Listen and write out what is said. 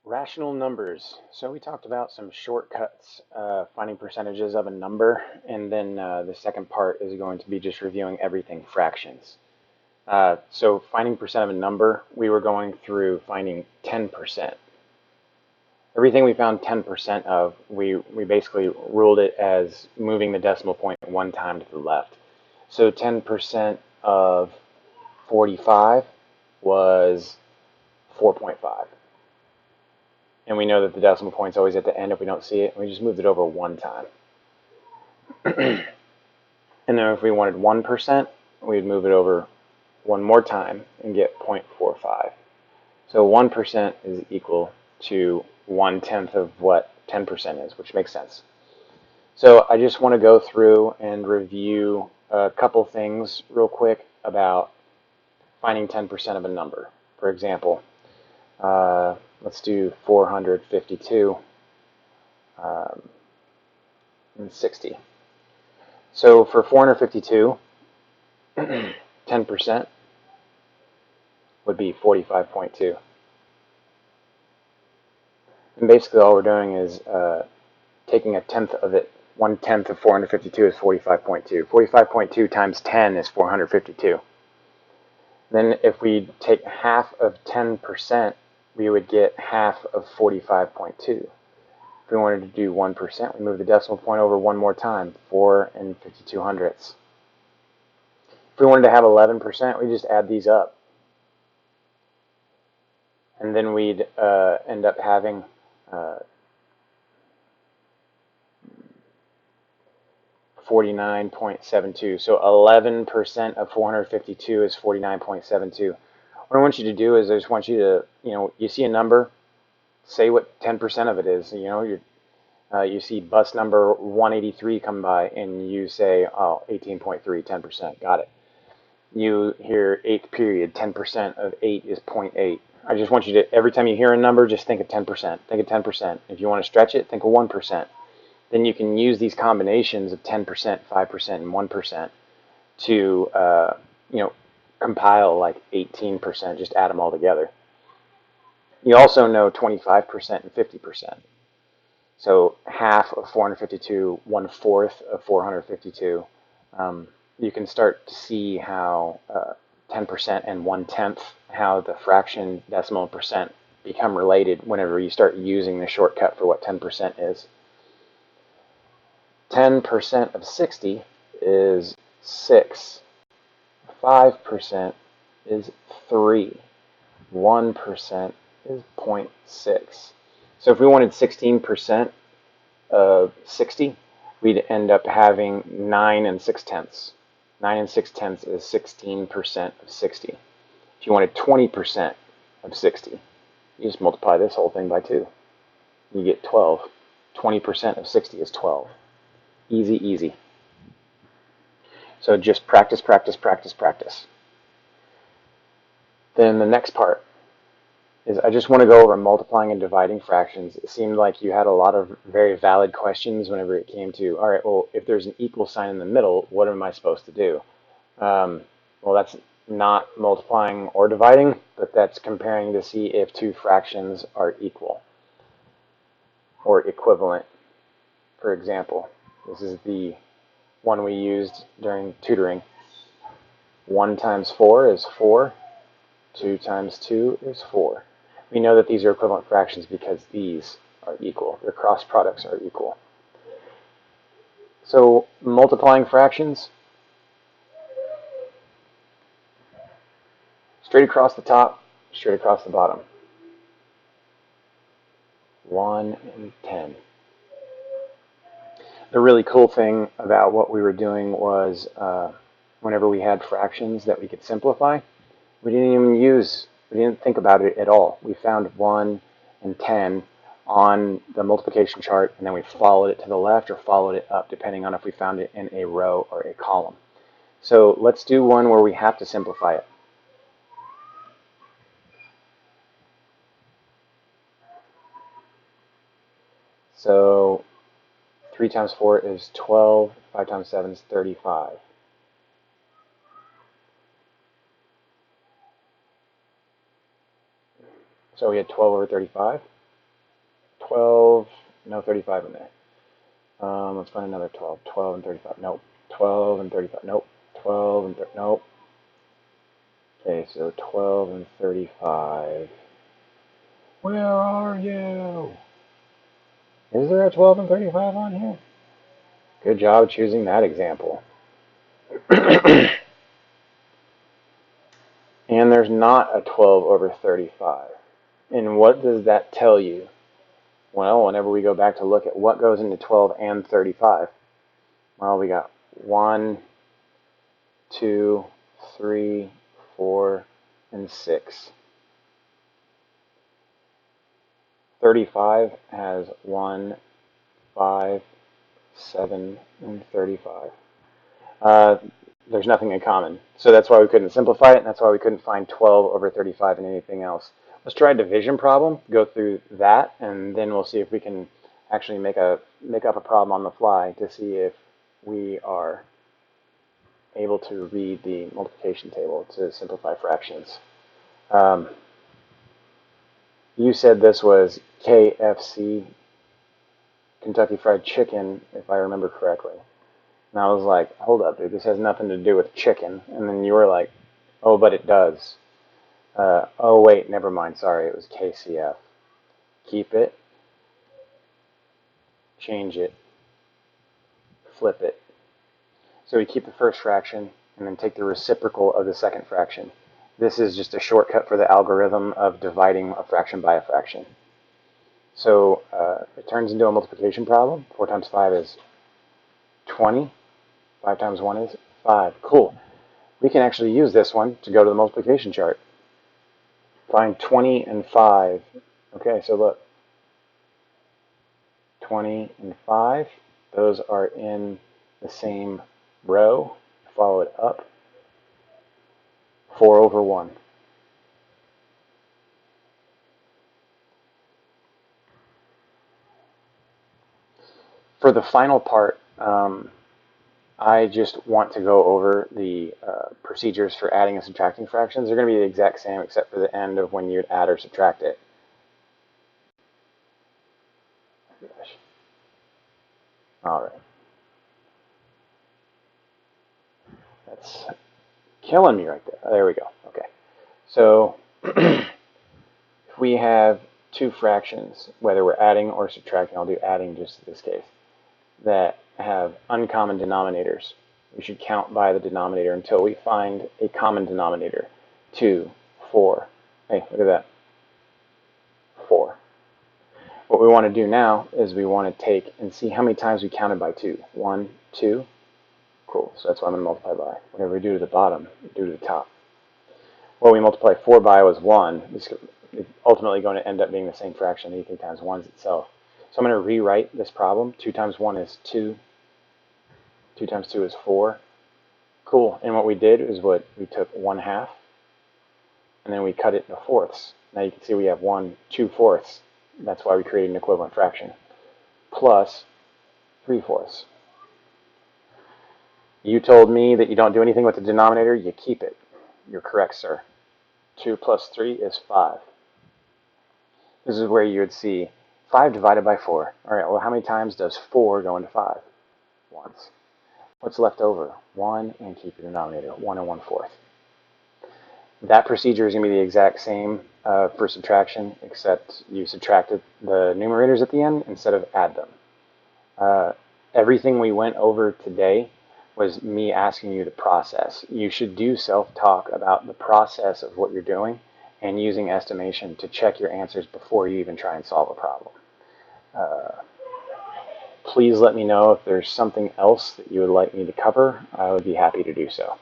Rational numbers. So we talked about some shortcuts, finding percentages of a number, and then the second part is going to be just reviewing everything fractions. So finding percent of a number, we were going through finding 10%. Everything we found 10% of, we basically ruled it as moving the decimal point one time to the left. So 10% of 45 was 4.5. And we know that the decimal point's always at the end if we don't see it. We just moved it over one time. And then if we wanted 1%, we'd move it over one more time and get 0.45. So 1% is equal to 1/10 of what 10% is, which makes sense. So I just want to go through and review a couple things real quick about finding 10% of a number. For example, let's do 452 and 60. So for 452, 10% would be 45.2. And basically all we're doing is taking a tenth of it. 1/10 of 452 is 45.2. 45.2 times 10 is 452. Then if we take half of 10%, we would get half of 45.2. If we wanted to do 1%, we move the decimal point over one more time, 4 and 52 hundredths. If we wanted to have 11%, we just add these up. And then we'd end up having 49.72. So 11% of 452 is 49.72. What I want you to do is I just want you to, you see a number, say what 10% of it is. You see bus number 183 come by and you say, oh, 18.3, 10%, got it. You hear 8th period, 10% of 8 is 0.8. I just want you to, every time you hear a number, just think of 10%. Think of 10%. If you want to stretch it, think of 1%. Then you can use these combinations of 10%, 5%, and 1% to, compile like 18%, just add them all together. You also know 25% and 50%. So half of 452, 1/4 of 452. You can start to see how 10% and 1/10, how the fraction, decimal, and percent become related whenever you start using the shortcut for what 10% is. 10% of 60 is 6. 5% is 3. 1% is 0.6. So if we wanted 16% of 60, we'd end up having 9 and 6/10. 9 and 6/10 is 16% of 60. If you wanted 20% of 60, you just multiply this whole thing by 2. You get 12. 20% of 60 is 12. Easy, easy. So just practice, practice, practice, practice. Then the next part is I just want to go over multiplying and dividing fractions. It seemed like you had a lot of very valid questions whenever it came to, all right, well, if there's an equal sign in the middle, what am I supposed to do? Well, that's not multiplying or dividing, but that's comparing to see if two fractions are equal or equivalent. For example, this is the one we used during tutoring. 1 times 4 is 4. 2 times 2 is 4. We know that these are equivalent fractions because these are equal. Their cross products are equal. So multiplying fractions, straight across the top, straight across the bottom. 1 and 10. The really cool thing about what we were doing was whenever we had fractions that we could simplify, we didn't think about it at all. We found 1 and 10 on the multiplication chart, and then we followed it to the left or followed it up, depending on if we found it in a row or a column. So let's do one where we have to simplify it. So 3 times 4 is 12, 5 times 7 is 35. So we had 12 over 35. 12, no 35 in there. Let's find another 12. 12 and 35, nope. 12 and 35, nope. 12 and nope. Okay, so 12 and 35. Where are you? Is there a 12 and 35 on here? Good job choosing that example. And there's not a 12 over 35. And what does that tell you? Well, whenever we go back to look at what goes into 12 and 35, well, we got 1, 2, 3, 4, and 6. 35 has 1, 5, 7, and 35. There's nothing in common. So that's why we couldn't simplify it, and that's why we couldn't find 12 over 35 and anything else. Let's try a division problem, go through that, and then we'll see if we can actually make up a problem on the fly to see if we are able to read the multiplication table to simplify fractions. You said this was KFC, Kentucky Fried Chicken, if I remember correctly. And I was like, hold up, dude, this has nothing to do with chicken. And then you were like, oh, but it does. Oh, wait, never mind, sorry, it was KCF. Keep it, change it, flip it. So we keep the first fraction and then take the reciprocal of the second fraction. This is just a shortcut for the algorithm of dividing a fraction by a fraction. So it turns into a multiplication problem. 4 times 5 is 20. 5 times 1 is 5. Cool. We can actually use this one to go to the multiplication chart. Find 20 and 5. Okay, so look. 20 and 5. Those are in the same row. Follow it up. 4 over 1. For the final part, I just want to go over the procedures for adding and subtracting fractions. They're going to be the exact same except for the end of when you'd add or subtract it. All right. That's killing me right there. There we go. Okay. So if we have two fractions, whether we're adding or subtracting, I'll do adding just in this case, that have uncommon denominators, we should count by the denominator until we find a common denominator. 2, 4. Hey, look at that. 4. What we want to do now is we want to take and see how many times we counted by 2. 1, 2. Cool. So that's what I'm going to multiply by. Whatever we do to the bottom, we do to the top. What we multiply 4 by was 1. It's ultimately going to end up being the same fraction. Anything times 1 is itself. So I'm going to rewrite this problem. 2 times 1 is 2. 2 times 2 is 4. Cool. And what we did is we took 1/2 and then we cut it into fourths. Now you can see we have 2/4. That's why we created an equivalent fraction. Plus 3/4. You told me that you don't do anything with the denominator, you keep it. You're correct, sir. 2 plus 3 is 5. This is where you would see 5 divided by 4. All right, well, how many times does 4 go into 5? Once. What's left over? 1, and keep your denominator, 1 1/4. That procedure is going to be the exact same for subtraction, except you subtracted the numerators at the end instead of add them. Everything we went over today was me asking you to process. You should do self-talk about the process of what you're doing and using estimation to check your answers before you even try and solve a problem. Please let me know if there's something else that you would like me to cover. I would be happy to do so.